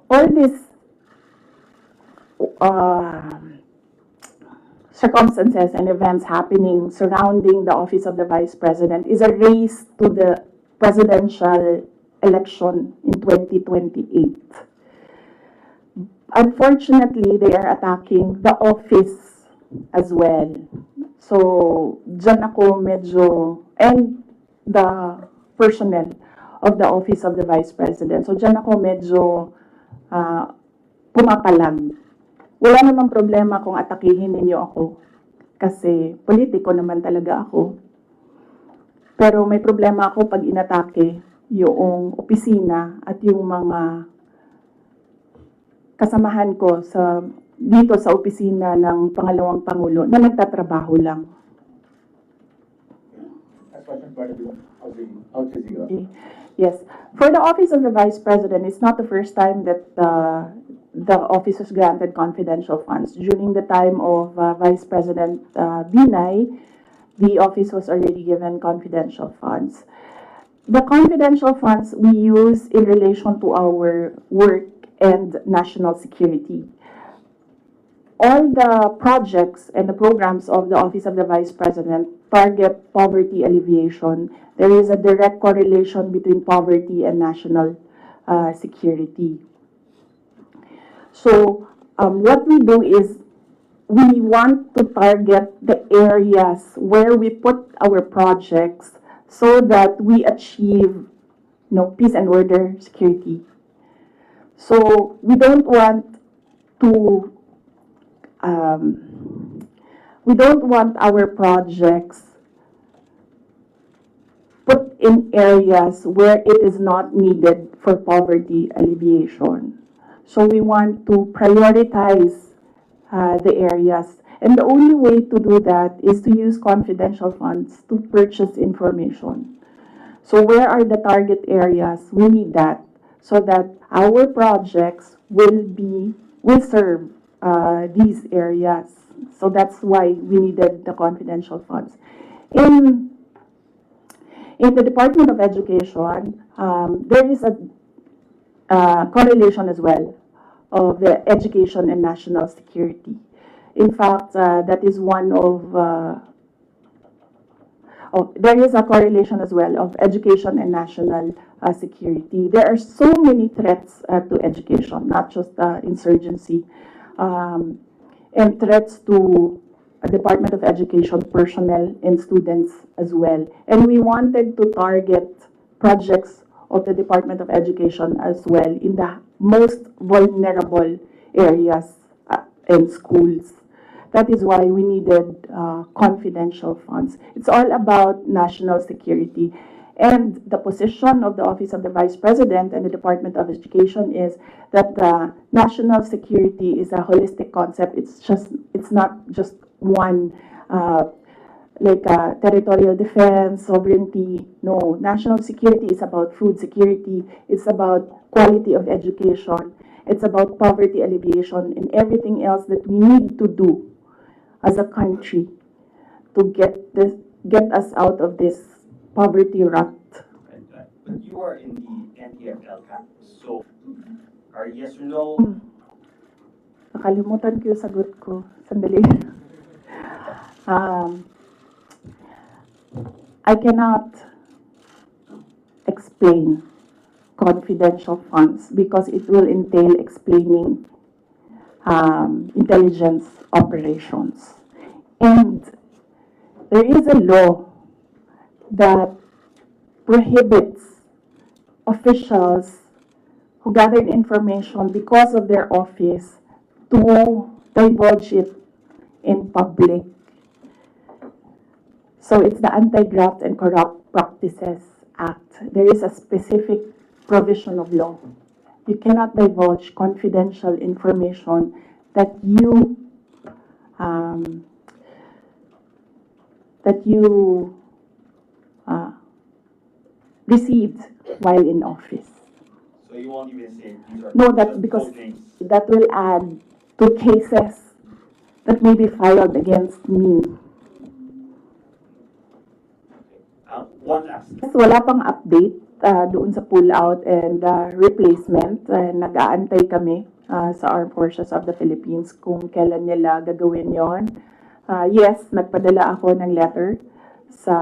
all these uh, circumstances and events happening surrounding the office of the Vice President is a race to the presidential election in 2028. Unfortunately, they are attacking the office as well. So, dyan ako medyo, and the personnel of the office of the Vice President. So, dyan ako medyo pumapalag. Wala namang problema kung atakihin ninyo ako. Kasi politiko naman talaga ako. Pero may problema ako pag inatake yung opisina at yung mga kasamahan ko dito sa opisina ng pangalawang Pangulo na nagtatrabaho lang. Okay. Yes. For the office of the Vice President, it's not the first time that the office was granted confidential funds. During the time of Vice President Binay, the office was already given confidential funds. The confidential funds we use in relation to our work and national security. All the projects and the programs of the Office of the Vice President target poverty alleviation. There is a direct correlation between poverty and national security. So what we do is we want to target the areas where we put our projects so that we achieve peace and order, security. So we don't want to our projects put in areas where it is not needed for poverty alleviation. So we want to prioritize the areas. And the only way to do that is to use confidential funds to purchase information. So where are the target areas? We need that so that our projects will serve these areas. So that's why we needed the confidential funds. In the Department of Education, there is a correlation as well of the education and national security. In fact, that is one of there is a correlation as well of education and national security. There are so many threats to education, not just insurgency, and threats to Department of Education personnel and students as well. And we wanted to target projects of the Department of Education as well in the most vulnerable areas and schools. That is why we needed confidential funds. It's all about national security. And the position of the Office of the Vice President and the Department of Education is that national security is a holistic concept. It's not just one, like territorial defense, sovereignty. No, national security is about food security. It's about quality of education. It's about poverty alleviation and everything else that we need to do as a country to get us out of this poverty rut. But you are in the NTF-L so are yes or no? Nakalimutan ko yung sagot ko. Sandali. I cannot explain confidential funds because it will entail explaining intelligence operations. And there is a law that prohibits officials who gathered information because of their office to divulge it in public. So it's the Anti-Graft and Corrupt Practices Act. There is a specific provision of law. You cannot divulge confidential information that you received while in office. So you won't even say these are No, that's because that will add to cases that may be filed against me. One last. Yes, wala pang update doon sa pull-out and replacement. Nag-aantay kami sa Armed Forces of the Philippines kung kailan nila gagawin yon. Yes, nagpadala ako ng letter sa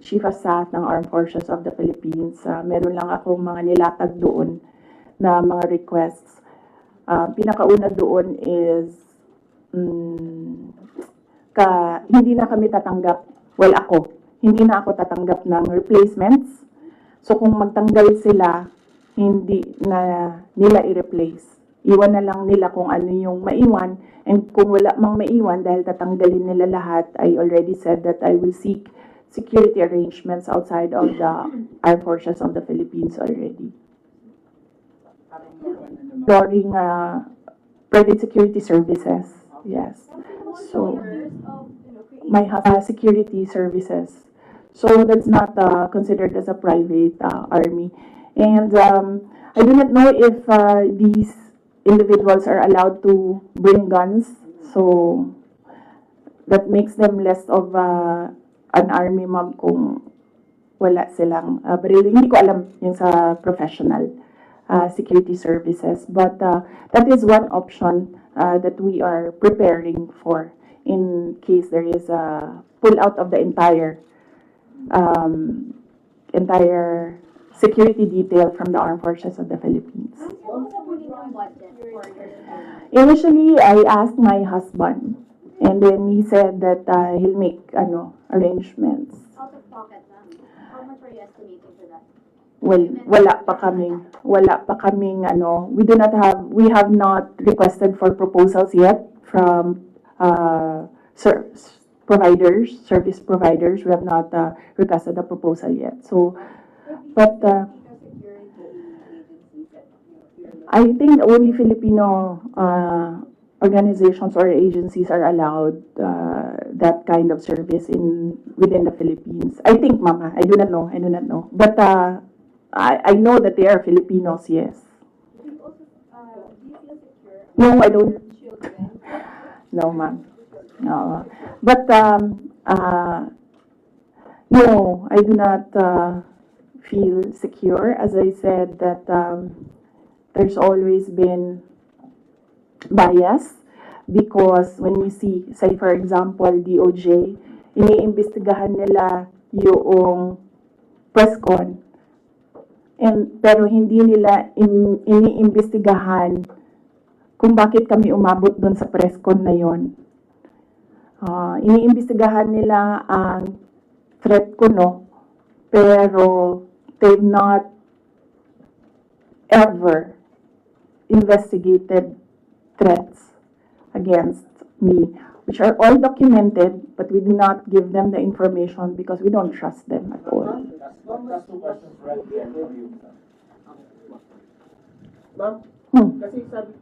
Chief of Staff ng Armed Forces of the Philippines. Meron lang akong mga nilatag doon na mga requests. Pinakauna doon is hindi na kami tatanggap, hindi na ako tatanggap ng replacements. So kung magtanggal sila, hindi na nila i-replace. Iwan na lang nila kung ano yung maiwan. And kung wala mang maiwan, dahil tatanggalin nila lahat, I already said that I will seek security arrangements outside of the Armed Forces of the Philippines already. During private security services, yes. So, my security services. So that's not considered as a private army. And I do not know if these individuals are allowed to bring guns. So that makes them less of an army mob kung wala silang baril. Hindi ko alam yung sa professional security services. But that is one option that we are preparing for in case there is a pull out of the entire security detail from the Armed Forces of the Philippines. Initially, I asked my husband, and then he said that he'll make arrangements. Out of pocket lang. How much are you estimating for that? Well, wala pa kaming we have not requested for proposals yet from service providers. We have not requested a proposal yet. So, but I think only Filipino organizations or agencies are allowed that kind of service within the Philippines. I think, Mama. I do not know. But I know that they are Filipinos, yes. Do you feel secure? No, I don't. Children? No, ma'am. No. But, no, I do not feel secure. As I said, that there's always been bias because when we see, say for example, DOJ, iniimbestigahan nila yung presscon. Pero hindi nila iniimbestigahan kung bakit kami umabot doon sa presscon na yon. Iniimbestigahan nila ang threat ko, no? Pero they've not ever investigated threats against me, which are all documented, but we do not give them the information because we don't trust them at all. Last two questions right here for you. Ma'am, kasi sabi